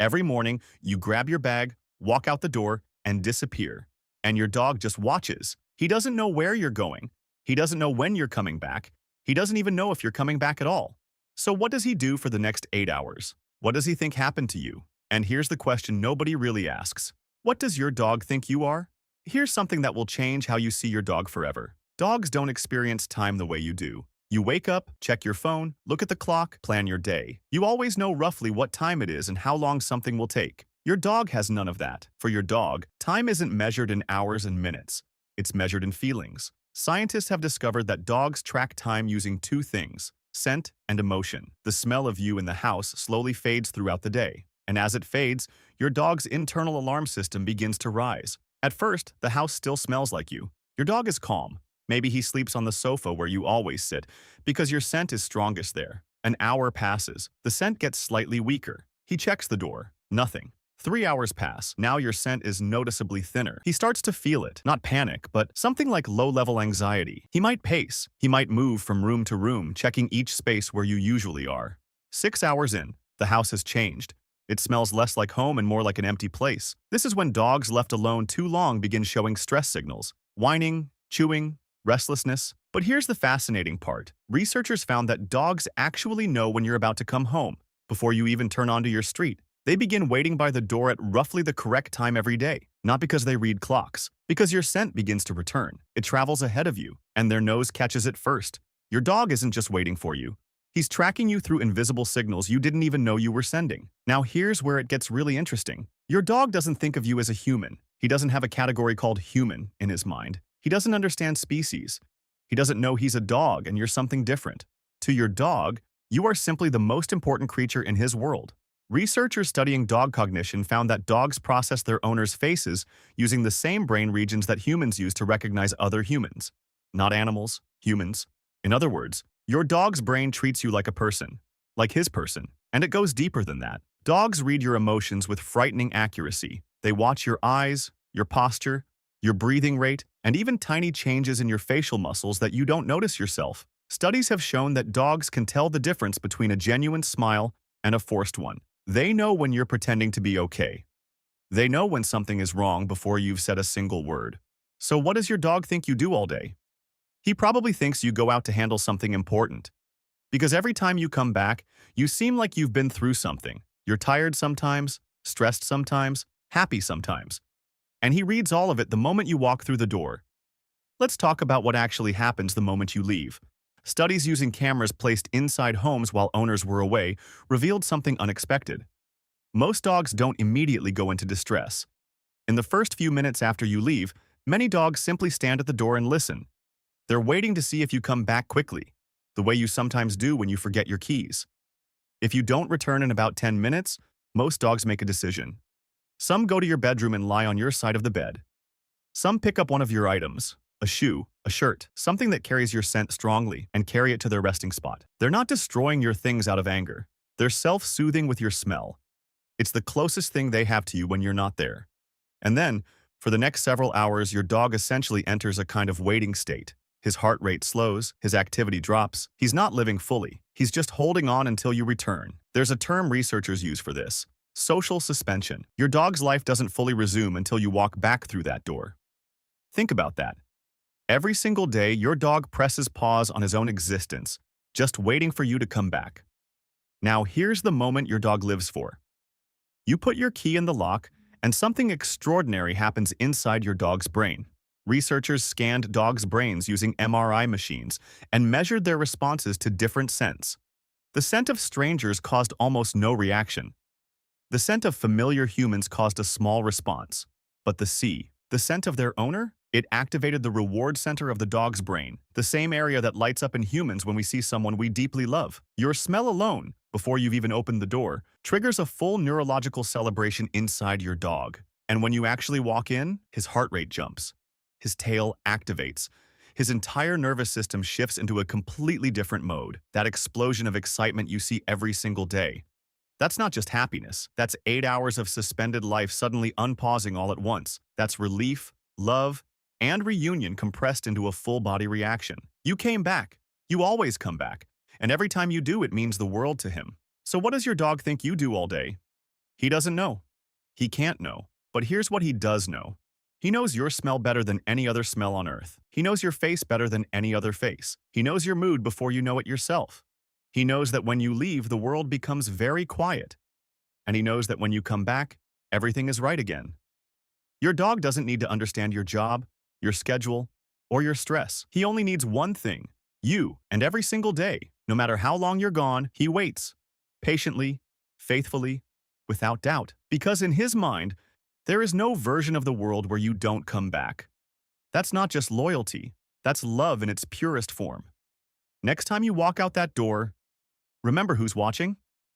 Every morning, you grab your bag, walk out the door, and disappear. And your dog just watches. He doesn't know where you're going. He doesn't know when you're coming back. He doesn't even know if you're coming back at all. So what does he do for the next 8 hours? What does he think happened to you? And here's the question nobody really asks. What does your dog think you are? Here's something that will change how you see your dog forever. Dogs don't experience time the way you do. You wake up, check your phone, look at the clock, plan your day. You always know roughly what time it is and how long something will take. Your dog has none of that. For your dog, time isn't measured in hours and minutes. It's measured in feelings. Scientists have discovered that dogs track time using two things: scent and emotion. The smell of you in the house slowly fades throughout the day. And as it fades, your dog's internal alarm system begins to rise. At first, the house still smells like you. Your dog is calm. Maybe he sleeps on the sofa where you always sit, because your scent is strongest there. An hour passes. The scent gets slightly weaker. He checks the door. Nothing. 3 hours pass. Now your scent is noticeably thinner. He starts to feel it. Not panic, but something like low-level anxiety. He might pace. He might move from room to room, checking each space where you usually are. 6 hours in, the house has changed. It smells less like home and more like an empty place. This is when dogs left alone too long begin showing stress signals. Whining, chewing, restlessness. But here's the fascinating part. Researchers found that dogs actually know when you're about to come home, before you even turn onto your street. They begin waiting by the door at roughly the correct time every day, not because they read clocks, because your scent begins to return. It travels ahead of you, and their nose catches it first. Your dog isn't just waiting for you. He's tracking you through invisible signals you didn't even know you were sending. Now here's where it gets really interesting. Your dog doesn't think of you as a human. He doesn't have a category called human in his mind. He doesn't understand species. He doesn't know he's a dog and you're something different. To your dog, you are simply the most important creature in his world. Researchers studying dog cognition found that dogs process their owners' faces using the same brain regions that humans use to recognize other humans. Not animals, humans. In other words, your dog's brain treats you like a person, like his person, and it goes deeper than that. Dogs read your emotions with frightening accuracy. They watch your eyes, your posture, your breathing rate, and even tiny changes in your facial muscles that you don't notice yourself. Studies have shown that dogs can tell the difference between a genuine smile and a forced one. They know when you're pretending to be okay. They know when something is wrong before you've said a single word. So what does your dog think you do all day? He probably thinks you go out to handle something important. Because every time you come back, you seem like you've been through something. You're tired sometimes, stressed sometimes, happy sometimes. And he reads all of it the moment you walk through the door. Let's talk about what actually happens the moment you leave. Studies using cameras placed inside homes while owners were away revealed something unexpected. Most dogs don't immediately go into distress. In the first few minutes after you leave, many dogs simply stand at the door and listen. They're waiting to see if you come back quickly, the way you sometimes do when you forget your keys. If you don't return in about 10 minutes, most dogs make a decision. Some go to your bedroom and lie on your side of the bed. Some pick up one of your items, a shoe, a shirt, something that carries your scent strongly, and carry it to their resting spot. They're not destroying your things out of anger. They're self-soothing with your smell. It's the closest thing they have to you when you're not there. And then, for the next several hours, your dog essentially enters a kind of waiting state. His heart rate slows, his activity drops. He's not living fully. He's just holding on until you return. There's a term researchers use for this: social suspension. Your dog's life doesn't fully resume until you walk back through that door. Think about that. Every single day, your dog presses pause on his own existence, just waiting for you to come back. Now, here's the moment your dog lives for. You put your key in the lock, and something extraordinary happens inside your dog's brain. Researchers scanned dogs' brains using MRI machines and measured their responses to different scents. The scent of strangers caused almost no reaction. The scent of familiar humans caused a small response. But the scent of their owner, it activated the reward center of the dog's brain, the same area that lights up in humans when we see someone we deeply love. Your smell alone, before you've even opened the door, triggers a full neurological celebration inside your dog. And when you actually walk in, his heart rate jumps. His tail activates. His entire nervous system shifts into a completely different mode, that explosion of excitement you see every single day. That's not just happiness. That's 8 hours of suspended life suddenly unpausing all at once. That's relief, love, and reunion compressed into a full-body reaction. You came back. You always come back. And every time you do, it means the world to him. So what does your dog think you do all day? He doesn't know. He can't know. But here's what he does know. He knows your smell better than any other smell on earth. He knows your face better than any other face. He knows your mood before you know it yourself. He knows that when you leave, the world becomes very quiet. And he knows that when you come back, everything is right again. Your dog doesn't need to understand your job, your schedule, or your stress. He only needs one thing, you, and every single day, no matter how long you're gone, he waits, patiently, faithfully, without doubt. Because in his mind, there is no version of the world where you don't come back. That's not just loyalty, that's love in its purest form. Next time you walk out that door, remember who's watching?